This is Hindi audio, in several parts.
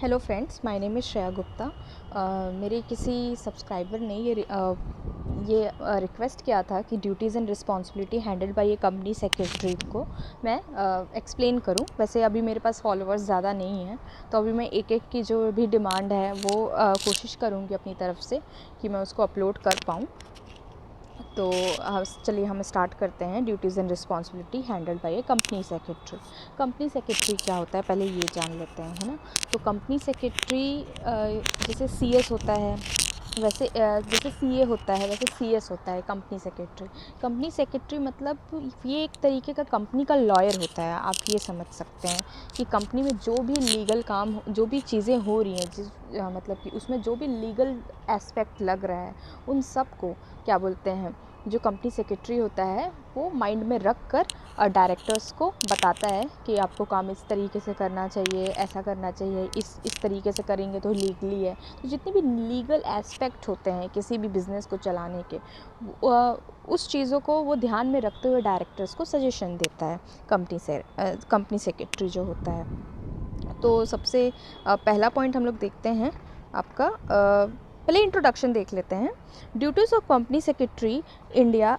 Hello friends, my name is Shreya Gupta. मेरे किसी सब्सक्राइबर ने ये रिक्वेस्ट किया था कि duties and responsibility handled by A company secretary को मैं एक्सप्लेन करूं। वैसे अभी मेरे पास फॉलोअर्स ज़्यादा नहीं हैं, तो अभी मैं एक एक की जो भी डिमांड है वो कोशिश करूंगी अपनी तरफ से कि मैं उसको अपलोड कर पाऊँ। तो चलिए हम स्टार्ट करते हैं। Duties and responsibility handled by A company secretary. Company secretary क्या होता है, पहले ये जान लेते हैं, है ना। तो कंपनी सेक्रेटरी जैसे सीएस होता है, वैसे जैसे सीए होता है वैसे सीएस होता है कंपनी सेक्रेटरी। कंपनी सेक्रेटरी मतलब ये एक तरीके का कंपनी का लॉयर होता है। आप ये समझ सकते हैं कि कंपनी में जो भी लीगल काम, जो भी चीज़ें हो रही हैं, मतलब कि उसमें जो भी लीगल एस्पेक्ट लग रहा है, उन सब को क्या बोलते हैं, जो कंपनी सेक्रेटरी होता है वो माइंड में रख कर डायरेक्टर्स को बताता है कि आपको काम इस तरीके से करना चाहिए, ऐसा करना चाहिए, इस तरीके से करेंगे तो लीगली है। तो जितने भी लीगल एस्पेक्ट होते हैं किसी भी बिज़नेस को चलाने के, उस चीज़ों को वो ध्यान में रखते हुए डायरेक्टर्स को सजेशन देता है कंपनी सेक्रेटरी जो होता है। तो सबसे पहला पॉइंट हम लोग देखते हैं आपका, पहले इंट्रोडक्शन देख लेते हैं। Duties of company secretary India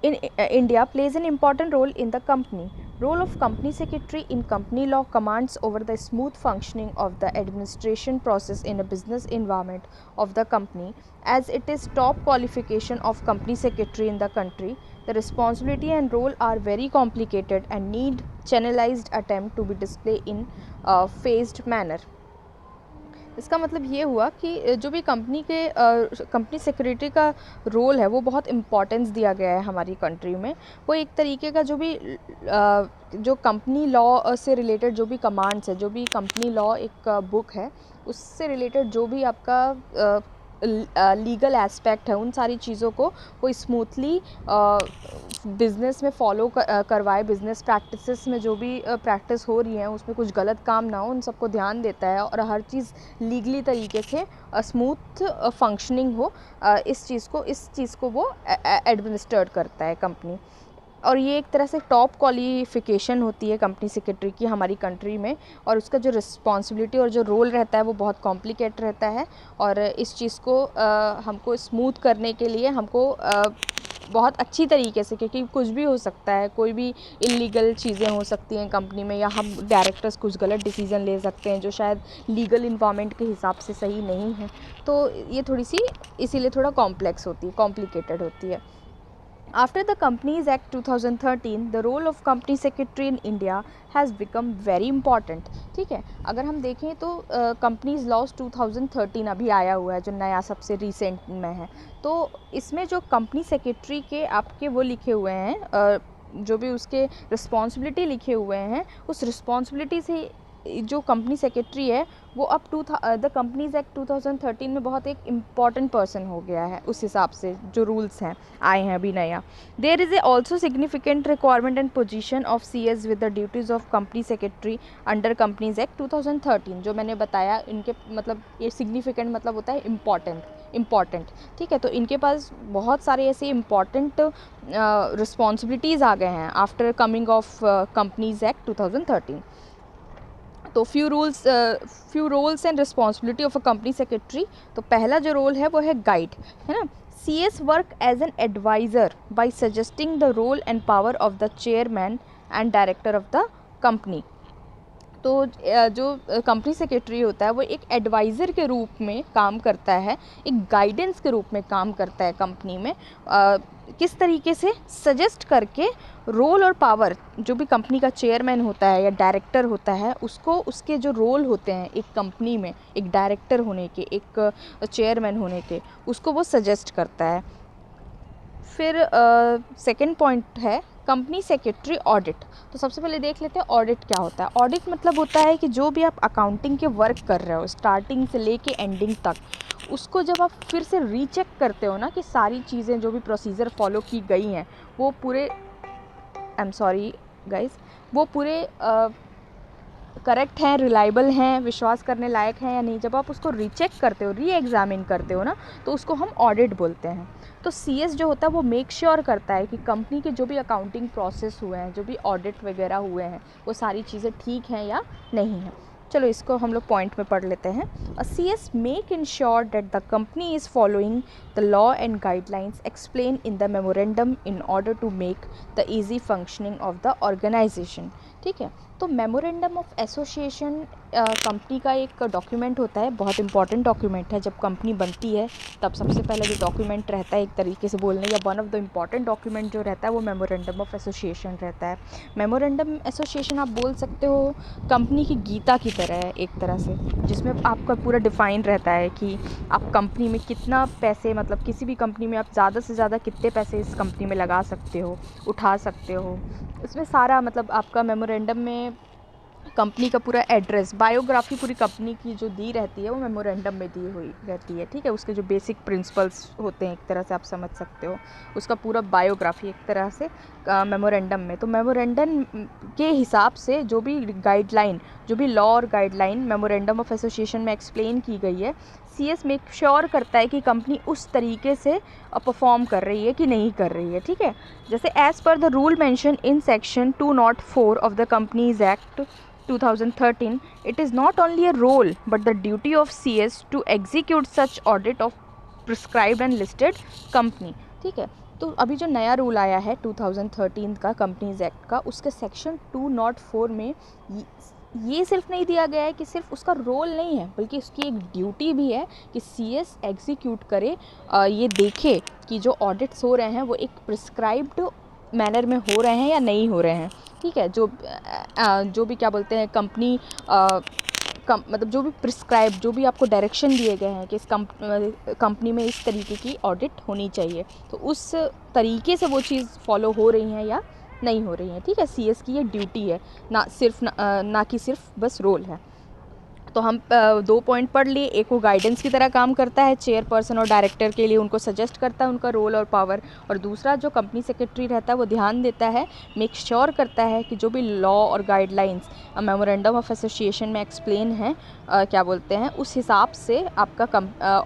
in India plays an important role in the company. Role of company secretary in company law commands over the smooth functioning of the administration process in a business environment of the company, as it is top qualification of company secretary in the country. The responsibility and role are very complicated and need channelized attempt to be displayed in a phased manner. इसका मतलब ये हुआ कि जो भी कंपनी सेक्रेटरी का रोल है वो बहुत इम्पोर्टेंस दिया गया है हमारी कंट्री में। वो एक तरीके का जो कंपनी लॉ से रिलेटेड जो भी कमांड्स है, जो भी कंपनी लॉ एक बुक है, उससे रिलेटेड जो भी आपका लीगल एस्पेक्ट है, उन सारी चीज़ों को वो स्मूथली बिज़नेस में फॉलो करवाए। बिज़नेस प्रैक्टिसेस में जो भी प्रैक्टिस हो रही है उसमें कुछ गलत काम ना हो, उन सबको ध्यान देता है और हर चीज़ लीगली तरीके से स्मूथ फंक्शनिंग हो, इस चीज़ को वो एडमिनिस्ट्रेट करता है कंपनी। और ये एक तरह से टॉप क्वालिफ़िकेशन होती है कंपनी सेक्रेटरी की हमारी कंट्री में, और उसका जो रिस्पॉन्सिबिलिटी और जो रोल रहता है वो बहुत कॉम्प्लिकेट रहता है। और इस चीज़ को हमको स्मूथ करने के लिए हमको बहुत अच्छी तरीके से, क्योंकि कुछ भी हो सकता है, कोई भी इलीगल चीज़ें हो सकती हैं कंपनी में, या हम डायरेक्टर्स कुछ गलत डिसीज़न ले सकते हैं जो शायद लीगल इन्वायरमेंट के हिसाब से सही नहीं है। तो ये थोड़ी सी इसीलिए थोड़ा कॉम्प्लिकेटेड होती है। After the Companies Act 2013, the role of company secretary in India has become very important. ठीक है, अगर हम देखें तो कंपनीज लॉज 2013 अभी आया हुआ है, जो नया सबसे रिसेंट में है। तो इसमें जो कंपनी सेक्रेटरी के आपके वो लिखे हुए हैं, जो भी उसके रिस्पॉन्सिबिलिटी लिखे हुए हैं, उस रिस्पॉन्सिबिलिटी से जो कंपनी सेक्रेटरी है वो अब द कंपनीज एक्ट 2013 में बहुत एक इम्पॉर्टेंट पर्सन हो गया है। उस हिसाब से जो रूल्स हैं आए हैं अभी नया। There is a also significant requirement and position of CS with the duties of company secretary under companies act 2013। जो मैंने बताया, इनके मतलब ये सिग्निफिकेंट मतलब होता है इम्पॉर्टेंट। ठीक है, तो इनके पास बहुत सारे ऐसे इम्पॉर्टेंट रिस्पॉन्सिबिलिटीज़ आ गए हैं after coming of companies act 2013। तो few roles and responsibility of a company secretary. तो पहला जो रोल है वो है गाइड, है ना। CS work as an adviser by suggesting the role and power of the chairman and director of the company. तो जो कंपनी सेक्रेटरी होता है वो एक एडवाइज़र के रूप में काम करता है, एक गाइडेंस के रूप में काम करता है कंपनी में। किस तरीके से सजेस्ट करके रोल और पावर, जो भी कंपनी का चेयरमैन होता है या डायरेक्टर होता है, उसको उसके जो रोल होते हैं एक कंपनी में, एक डायरेक्टर होने के, एक चेयरमैन होने के, उसको वो सजेस्ट करता है। फिर सेकंड पॉइंट है कंपनी सेक्रेटरी ऑडिट। तो सबसे पहले देख लेते हैं ऑडिट क्या होता है। ऑडिट मतलब होता है कि जो भी आप अकाउंटिंग के वर्क कर रहे हो स्टार्टिंग से लेके एंडिंग तक, उसको जब आप फिर से रीचेक करते हो ना कि सारी चीज़ें जो भी प्रोसीजर फॉलो की गई हैं वो पूरे, आई एम सॉरी गाइस, वो पूरे करेक्ट हैं, रिलायबल हैं, विश्वास करने लायक हैं या नहीं, जब आप उसको रीचेक करते हो, री एग्ज़ामिन करते हो ना, तो उसको हम ऑडिट बोलते हैं। तो CS जो होता है वो मेक श्योर करता है कि कंपनी के जो भी अकाउंटिंग प्रोसेस हुए हैं, जो भी ऑडिट वगैरह हुए हैं, वो सारी चीज़ें ठीक हैं या नहीं हैं। चलो इसको हम लोग पॉइंट में पढ़ लेते हैं। CS make ensure that the company is following the law and guidelines explain in the memorandum in order to make the easy functioning of the organisation. ठीक है, तो मेमोरेंडम ऑफ एसोसिएशन कंपनी का एक डॉक्यूमेंट होता है, बहुत इंपॉर्टेंट डॉक्यूमेंट है। जब कंपनी बनती है तब सबसे पहले जो डॉक्यूमेंट रहता है, एक तरीके से बोलने या one of the important document जो रहता है वो मेमोरेंडम ऑफ एसोसिएशन रहता है। मेमोरेंडम एसोसिएशन आप बोल सकते हो कंपनी की गीता की तरह है एक तरह से, जिसमें आपका पूरा डिफ़ाइन रहता है कि आप कंपनी में कितना पैसे, मतलब किसी भी कंपनी में आप ज़्यादा से ज़्यादा कितने पैसे इस कंपनी में लगा सकते हो, उठा सकते हो। इसमें सारा मतलब आपका मेमोरेंडम में कंपनी का पूरा एड्रेस, बायोग्राफी पूरी कंपनी की जो दी रहती है वो मेमोरेंडम में दी हुई रहती है। ठीक है, उसके जो बेसिक प्रिंसिपल्स होते हैं एक तरह से आप समझ सकते हो, उसका पूरा बायोग्राफी एक तरह से मेमोरेंडम में। तो मेमोरेंडम के हिसाब से जो भी गाइडलाइन, जो भी लॉ और गाइडलाइन मेमोरेंडम ऑफ एसोसिएशन में एक्सप्लेन की गई है, CS मेक श्योर करता है कि कंपनी उस तरीके से परफॉर्म कर रही है कि नहीं कर रही है। ठीक है, जैसे as per the rule mention in section 204 of the companies act 2013, it is not only a role but the duty of CS to execute such audit of prescribed and listed company। ठीक है, तो अभी जो नया रूल आया है 2013 का कंपनीज एक्ट का, उसके सेक्शन 204 में ये सिर्फ नहीं दिया गया है कि सिर्फ उसका रोल नहीं है, बल्कि उसकी एक ड्यूटी भी है कि CS एग्जीक्यूट करे, ये देखे कि जो ऑडिट्स हो रहे हैं वो एक प्रिस्क्राइब्ड मैनर में हो रहे हैं या नहीं हो रहे हैं। ठीक है, जो भी क्या बोलते हैं कंपनी मतलब जो भी प्रिस्क्राइब, जो भी आपको डायरेक्शन दिए गए हैं कि इस कंपनी में इस तरीके की ऑडिट होनी चाहिए, तो उस तरीके से वो चीज़ फॉलो हो रही हैं या नहीं हो रही हैं। ठीक है, CS की ये ड्यूटी है, ना कि सिर्फ बस रोल है। तो हम 2 पॉइंट पढ़ लिए। एक वो गाइडेंस की तरह काम करता है चेयरपर्सन और डायरेक्टर के लिए, उनको सजेस्ट करता है उनका रोल और पावर, और दूसरा जो कंपनी सेक्रेटरी रहता है वो ध्यान देता है, मेक श्योर करता है कि जो भी लॉ और गाइडलाइंस मेमोरेंडम ऑफ एसोसिएशन में एक्सप्लेन है, क्या बोलते हैं, उस हिसाब से आपका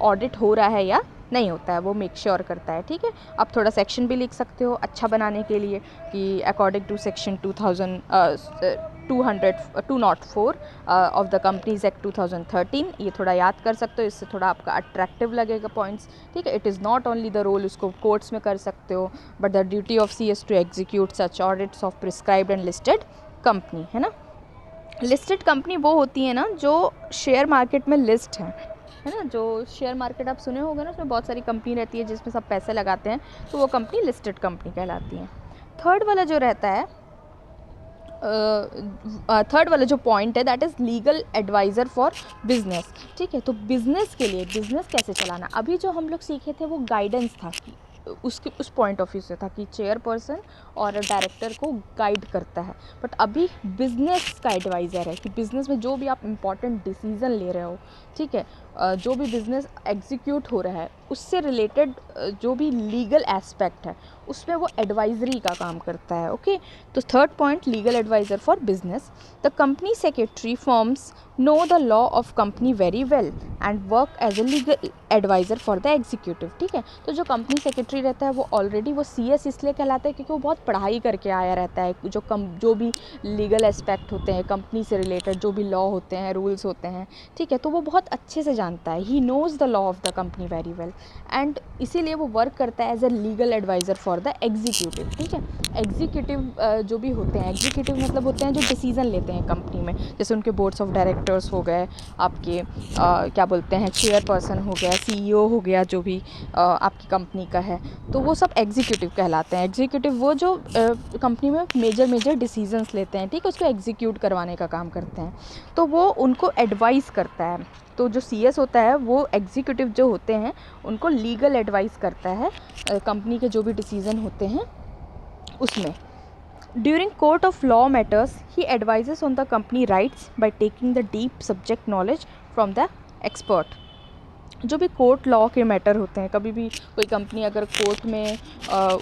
ऑडिट हो रहा है या नहीं होता है, वो मेक श्योर करता है। ठीक है, आप थोड़ा सेक्शन भी लिख सकते हो अच्छा बनाने के लिए कि according to section 204 of the companies act 2013, ये थोड़ा याद कर सकते हो, इससे थोड़ा आपका अट्रैक्टिव लगेगा पॉइंट्स। ठीक है, it is not only the role, उसको कोर्ट्स में कर सकते हो, but the duty of CS to execute such audits of prescribed and listed company, है ना। लिस्टेड कंपनी वो होती है ना जो शेयर मार्केट में लिस्ट है ना। जो शेयर मार्केट आप सुने होंगे ना, उसमें बहुत सारी कंपनी रहती है जिसमें सब पैसे लगाते हैं, तो वो कंपनी लिस्टेड कंपनी कहलाती है। थर्ड वाला जो रहता है, थर्ड वाला जो पॉइंट है, that is legal adviser for business. ठीक है, तो बिज़नेस के लिए, बिज़नेस कैसे चलाना, अभी जो हम लोग सीखे थे वो गाइडेंस था, उस पॉइंट ऑफ व्यू से था कि चेयरपर्सन और डायरेक्टर को गाइड करता है, बट अभी बिज़नेस का एडवाइज़र है कि बिज़नेस में जो भी आप इम्पॉर्टेंट डिसीज़न ले रहे हो, ठीक है, जो भी बिज़नेस एग्जीक्यूट हो रहा है उससे रिलेटेड जो भी लीगल एस्पेक्ट है उसमें वो एडवाइजरी का काम करता है। ओके, तो third point, legal adviser for business. The company secretary forms know the law of company very well and work as a legal adviser for the executive. ठीक है, तो जो कंपनी सेक्रेटरी रहता है वो ऑलरेडी वो CS इसलिए कहलाता है क्योंकि वो बहुत पढ़ाई करके आया रहता है, जो भी लीगल एस्पेक्ट होते हैं कंपनी से रिलेटेड, जो भी लॉ होते हैं, रूल्स होते हैं, ठीक है, तो वो बहुत अच्छे से जानता है। He knows the law of the company very well and इसीलिए वो वर्क करता है as a legal adviser for the executive. ठीक है, एग्जीक्यूटिव जो भी होते हैं, एग्जीक्यूटिव मतलब होते हैं जो डिसीज़न लेते हैं कंपनी में, जैसे उनके बोर्ड्स ऑफ डायरेक्टर्स हो गए, आपके क्या बोलते हैं चेयरपर्सन हो गया, CEO हो गया, जो भी आपकी कंपनी का है, तो वो सब एग्जीक्यूटिव कहलाते हैं। एग्जीक्यूटिव वो जो कंपनी में मेजर डिसीजंस लेते हैं, ठीक है, उसको एग्जीक्यूट करवाने का काम करते हैं, तो वो उनको एडवाइस करता है। तो जो CS होता है वो एग्जीक्यूटिव जो होते हैं उनको लीगल एडवाइस करता है कंपनी के जो भी डिसीज़न होते हैं उसमें। During court of law matters he advises on the company rights by taking the deep subject knowledge from the expert. जो भी कोर्ट लॉ के मैटर होते हैं, कभी भी कोई कंपनी अगर कोर्ट में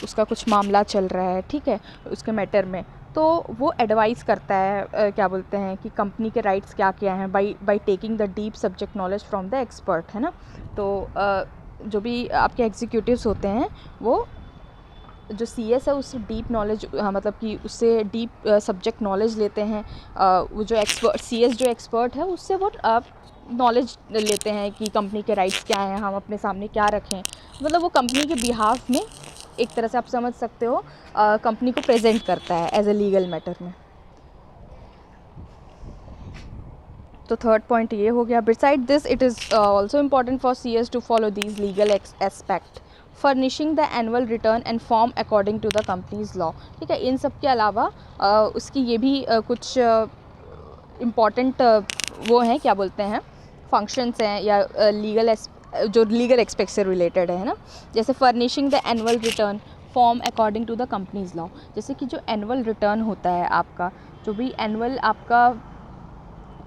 उसका कुछ मामला चल रहा है, ठीक है, उसके मैटर में, तो वो एडवाइस करता है क्या बोलते हैं कि कंपनी के राइट्स क्या क्या हैं by taking the deep subject knowledge from the expert, है ना। तो जो भी आपके एग्जीक्यूटिव्स होते हैं वो जो CS है उससे डीप नॉलेज मतलब कि उससे डीप सब्जेक्ट नॉलेज लेते हैं। वो जो एक्सपर्ट CS जो एक्सपर्ट है उससे वो नॉलेज लेते हैं कि कंपनी के राइट्स क्या हैं, हम अपने सामने क्या रखें, मतलब वो कंपनी के बिहाफ में एक तरह से आप समझ सकते हो कंपनी को प्रेजेंट करता है एज ए लीगल मैटर में। तो थर्ड पॉइंट ये हो गया। Beside this it is also important for CS to follow these legal aspect, furnishing the annual return and form according to the companies law. ठीक है, इन सब के अलावा उसकी ये भी कुछ इम्पॉर्टेंट वो हैं, क्या बोलते हैं, फंक्शंस हैं या जो लीगल एस्पेक्ट से रिलेटेड है ना, जैसे furnishing the annual return form according to the companies law. जैसे कि जो एनुअल रिटर्न होता है आपका, जो भी एनुअल आपका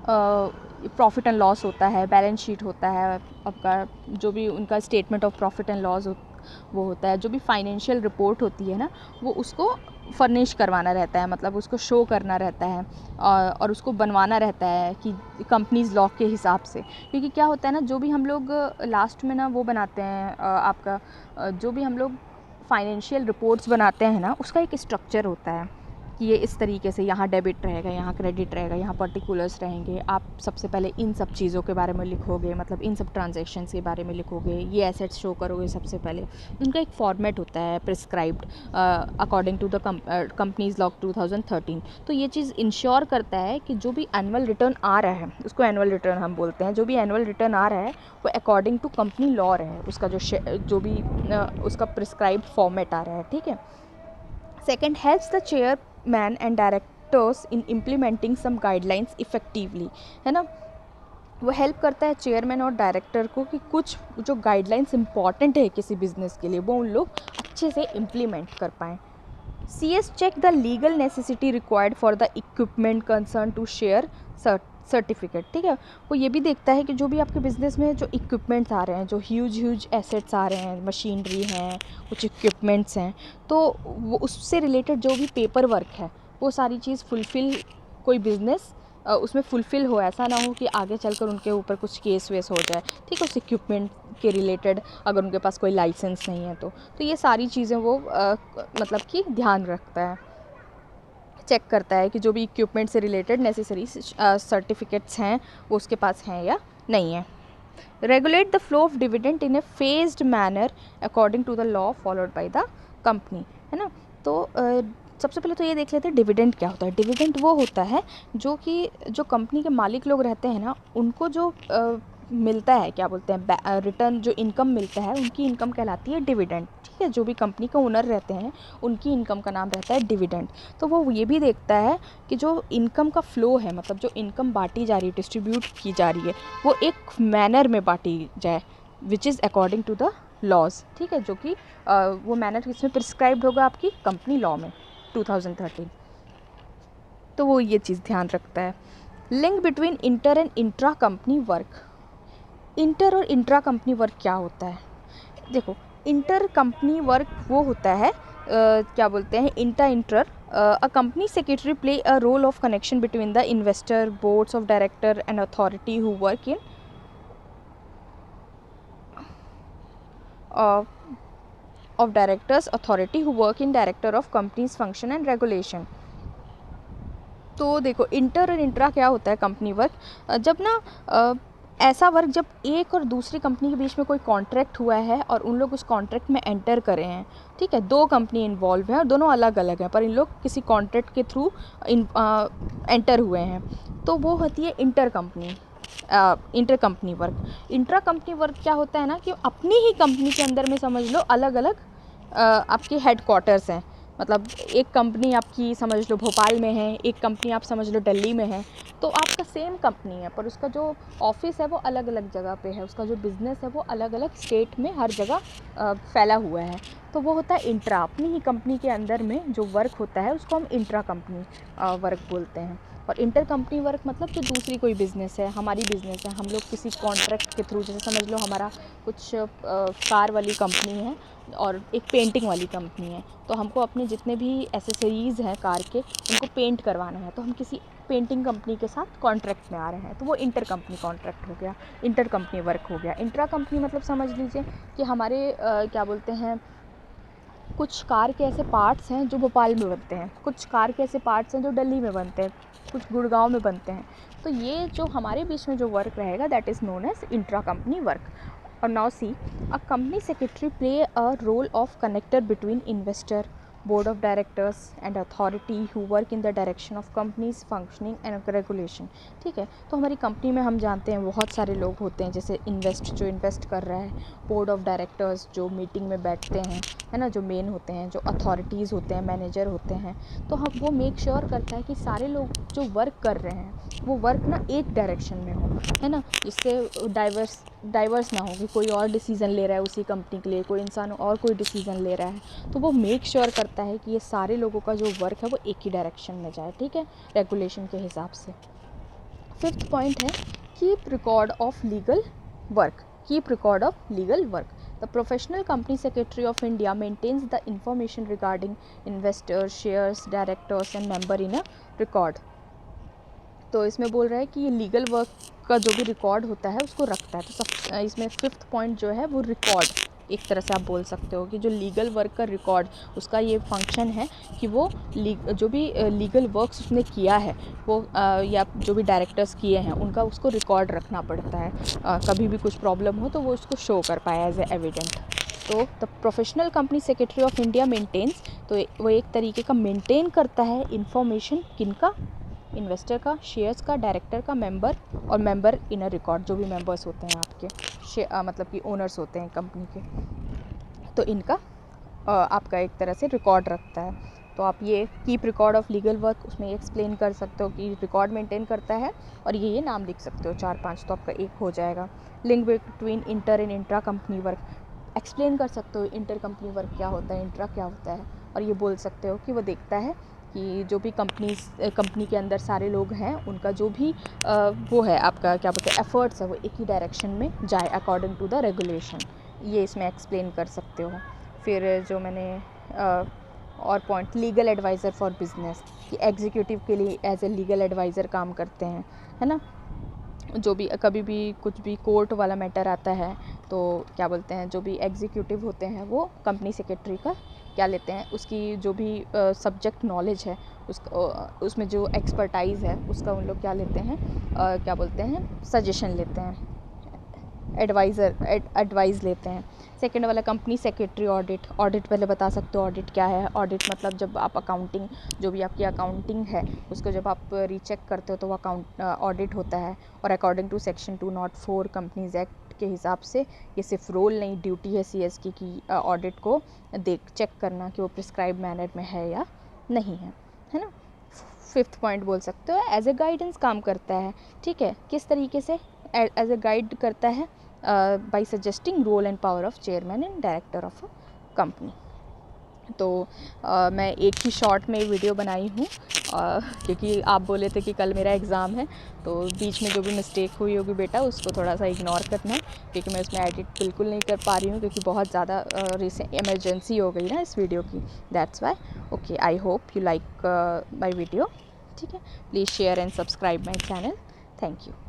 प्रॉफिट एंड लॉस होता है, बैलेंस शीट होता है आपका, जो भी उनका statement of profit and loss वो होता है, जो भी फाइनेंशियल रिपोर्ट होती है ना, वो उसको फर्निश करवाना रहता है, मतलब उसको शो करना रहता है और उसको बनवाना रहता है कि कंपनीज लॉ के हिसाब से। क्योंकि क्या होता है ना, जो भी हम लोग लास्ट में ना वो बनाते हैं आपका जो भी हम लोग फाइनेंशियल रिपोर्ट्स बनाते हैं ना, उसका एक स्ट्रक्चर होता है कि ये इस तरीके से यहाँ डेबिट रहेगा, यहाँ क्रेडिट रहेगा, यहाँ पर्टिकुलर्स रहेंगे। आप सबसे पहले इन सब चीज़ों के बारे में लिखोगे, मतलब इन सब ट्रांजैक्शंस के बारे में लिखोगे, ये एसेट्स शो करोगे सबसे पहले। उनका एक फॉर्मेट होता है prescribed according to the companies law 2013। तो ये चीज़ इंश्योर करता है कि जो भी एनुअल रिटर्न आ रहा है, उसको एनुअल रिटर्न हम बोलते हैं, जो भी एनुअल रिटर्न आ रहा है वो अकॉर्डिंग टू कंपनी लॉ रहे, उसका जो भी उसका प्रिस्क्राइब्ड फॉर्मेट आ रहा है। ठीक है। Second, helps the chairman and directors in implementing some guidelines effectively, है ना। वो हेल्प करता है चेयरमैन और डायरेक्टर को कि कुछ जो गाइडलाइंस इंपॉर्टेंट है किसी बिजनेस के लिए, वो उन लोग अच्छे से इम्प्लीमेंट कर पाएँ। CS check the legal necessity required for the equipment concerned to share certificate. ठीक है, वो ये भी देखता है कि जो भी आपके बिज़नेस में जो इक्विपमेंट्स आ रहे हैं, जो ह्यूज एसेट्स आ रहे हैं, मशीनरी हैं, कुछ इक्विपमेंट्स हैं, तो वो उससे रिलेटेड जो भी पेपर वर्क है वो सारी चीज़ फुलफ़िल, कोई बिज़नेस उसमें फुलफ़िल हो, ऐसा ना हो कि आगे चलकर उनके ऊपर कुछ केस वेस हो जाए। ठीक है, उस इक्विपमेंट के रिलेटेड अगर उनके पास कोई लाइसेंस नहीं है तो ये सारी चीज़ें वो मतलब कि ध्यान रखता है, चेक करता है कि जो भी इक्विपमेंट से रिलेटेड नेसेसरी सर्टिफिकेट्स हैं वो उसके पास हैं या नहीं है। Regulate the flow of dividend in a phased manner according to the law followed by the company, है ना। तो सबसे पहले तो ये देख लेते हैं डिविडेंड क्या होता है। डिविडेंड वो होता है जो कि जो कंपनी के मालिक लोग रहते हैं ना, उनको जो मिलता है, क्या बोलते हैं, रिटर्न, जो इनकम मिलता है, उनकी इनकम कहलाती है डिविडेंड। ठीक है, जो भी कंपनी का ओनर रहते हैं उनकी इनकम का नाम रहता है डिविडेंड। तो वो ये भी देखता है कि जो इनकम का फ्लो है, मतलब जो इनकम बांटी जा रही है, डिस्ट्रीब्यूट की जा रही है, वो एक मैनर में बांटी जाए which is according to the laws. ठीक है, जो कि वो मैनर किसमें प्रिस्क्राइब्ड होगा, आपकी कंपनी लॉ में 2013। तो वो ये चीज़ ध्यान रखता है। Link between inter and intra company work. Inter और इंट्रा कंपनी वर्क क्या होता है? देखो, इंटर कंपनी वर्क वो होता है क्या बोलते हैं, enter a company secretary play a role of connection between the investor, boards of director and authority who work in of directors authority who work in director of company's function and regulation। तो देखो, इंटर और इंट्रा क्या होता है कंपनी वर्क, जब ना ऐसा वर्क जब एक और दूसरी कंपनी के बीच में कोई कॉन्ट्रैक्ट हुआ है और उन लोग उस कॉन्ट्रैक्ट में एंटर करे हैं। ठीक है, दो कंपनी इन्वॉल्व हैं और दोनों अलग अलग हैं, पर इन लोग किसी कॉन्ट्रैक्ट के थ्रू एंटर हुए हैं, तो वो होती है inter company work. Intra company work क्या होता है ना, कि अपनी ही कंपनी के अंदर में समझ लो अलग अलग आपके हेडक्वार्टर्स हैं, मतलब एक कंपनी आपकी समझ लो भोपाल में है, एक कंपनी आप समझ लो दिल्ली में है, तो आपका सेम कंपनी है पर उसका जो ऑफिस है वो अलग अलग जगह पे है, उसका जो बिज़नेस है वो अलग अलग स्टेट में हर जगह फैला हुआ है। तो वो होता है इंट्रा, अपनी ही कंपनी के अंदर में जो वर्क होता है उसको हम इंट्रा कंपनी वर्क बोलते हैं। और इंटर कंपनी वर्क मतलब जो दूसरी कोई बिज़नेस है, हमारी बिज़नेस है, हम लोग किसी कॉन्ट्रैक्ट के थ्रू, जैसे समझ लो हमारा कुछ कार वाली कंपनी है और एक पेंटिंग वाली कंपनी है, तो हमको अपने जितने भी एसेसरीज़ हैं कार के उनको पेंट करवाना है, तो हम किसी पेंटिंग कंपनी के साथ कॉन्ट्रैक्ट में आ रहे हैं, तो वो इंटर कंपनी कॉन्ट्रैक्ट हो गया, इंटर कंपनी वर्क हो गया। इंट्रा कंपनी मतलब समझ लीजिए कि हमारे क्या बोलते हैं, कुछ कार के ऐसे पार्ट्स हैं जो भोपाल में बनते हैं, कुछ कार के ऐसे पार्ट्स हैं जो दिल्ली में बनते हैं, कुछ गुड़गांव में बनते हैं। तो ये जो हमारे बीच में जो वर्क रहेगा that is known as intra company work. और now see, a company secretary play a role of connector between investor, board of directors and authority who work in the direction of companies functioning and regulation। ठीक है, तो हमारी कंपनी में हम जानते हैं बहुत सारे लोग होते हैं, जैसे जो इन्वेस्ट कर रहा है, बोर्ड ऑफ डायरेक्टर्स जो मीटिंग में बैठते हैं, है ना, जो मेन होते हैं, जो अथॉरिटीज़ होते हैं, मैनेजर होते हैं। तो हम वो मेक श्योर करता है कि सारे लोग जो वर्क कर रहे हैं वो वर्क ना एक डायरेक्शन में हो, है ना, जिससे डाइवर्स ना हो कि कोई और डिसीज़न ले रहा है उसी कंपनी के लिए, कोई इंसान और कोई डिसीज़न ले रहा है। तो वो मेक श्योर करता है कि ये सारे लोगों का जो वर्क है वो एक ही डायरेक्शन में जाए, ठीक है, रेगुलेशन के हिसाब से। 5th पॉइंट है keep record of legal work. Keep record of legal work. The professional company secretary of India maintains the information regarding investors, shares, directors and member in a record. तो इसमें बोल रहा है कि ये लीगल वर्क का जो भी रिकॉर्ड होता है उसको रखता है। तो सब इसमें 5th पॉइंट जो है वो रिकॉर्ड, एक तरह से आप बोल सकते हो कि जो लीगल वर्क का रिकॉर्ड, उसका ये फंक्शन है कि वो जो भी लीगल वर्क्स उसने किया है वो या जो भी डायरेक्टर्स किए हैं उनका उसको रिकॉर्ड रखना पड़ता है। कभी भी कुछ प्रॉब्लम हो तो वो उसको शो कर पाए एज ए एविडेंट। तो the professional company secretary of India maintains, तो वो एक तरीके का मेंटेन करता है इंफॉर्मेशन, किनका, इन्वेस्टर का, शेयर्स का, डायरेक्टर का, मेंबर और मेंबर इन अ रिकॉर्ड, जो भी मेंबर्स होते हैं आपके मतलब कि ओनर्स होते हैं कंपनी के, तो इनका आपका एक तरह से रिकॉर्ड रखता है। तो आप ये keep record of legal work उसमें एक्सप्लेन कर सकते हो कि रिकॉर्ड मेंटेन करता है, और ये नाम लिख सकते हो 4-5, तो आपका एक हो जाएगा। Link between inter and intra company work, explain कर सकते हो इंटर कंपनी वर्क क्या होता है, इंट्रा क्या होता है, और ये बोल सकते हो कि वो देखता है कि जो भी कंपनी के अंदर सारे लोग हैं उनका जो भी वो है, आपका क्या बोलते हैं, एफर्ट्स है, वो एक ही डायरेक्शन में जाए अकॉर्डिंग टू द रेगुलेशन। ये इसमें एक्सप्लेन कर सकते हो। फिर जो मैंने और point, legal adviser for business, कि एग्जीक्यूटिव के लिए एज ए लीगल एडवाइज़र काम करते हैं, है ना। जो भी कभी भी कुछ भी कोर्ट वाला मैटर आता है तो क्या बोलते हैं, जो भी एग्जीक्यूटिव होते हैं वो कंपनी सेक्रेटरी का क्या लेते हैं, उसकी जो भी सब्जेक्ट नॉलेज है उसमें जो एक्सपर्टाइज़ है उसका उन लोग क्या लेते हैं, क्या बोलते हैं, सजेशन लेते हैं, एडवाइस लेते हैं। सेकंड वाला कंपनी सेक्रेटरी ऑडिट पहले बता सकते हो ऑडिट क्या है। ऑडिट मतलब जब आप अकाउंटिंग, जो भी आपकी अकाउंटिंग है उसको जब आप रीचेक करते हो तो वो ऑडिट होता है। और according to section 204 companies act के हिसाब से ये सिर्फ रोल नहीं, ड्यूटी है सीएसकी की ऑडिट को चेक करना कि वो प्रिस्क्राइब मैनर में है या नहीं है ना। 5th पॉइंट बोल सकते हो एज ए गाइडेंस काम करता है, ठीक है, किस तरीके से एज ए गाइड करता है, by suggesting role and power of chairman and director of a company. तो मैं एक ही शॉर्ट में वीडियो बनाई हूँ क्योंकि आप बोले थे कि कल मेरा एग्ज़ाम है, तो बीच में जो भी मिस्टेक हुई होगी बेटा उसको थोड़ा सा इग्नोर करना, क्योंकि मैं उसमें एडिट बिल्कुल नहीं कर पा रही हूँ क्योंकि बहुत ज़्यादा इमरजेंसी हो गई ना इस वीडियो की, that's why. Okay, I hope you like my video, ठीक है। Please share and subscribe my channel. Thank you.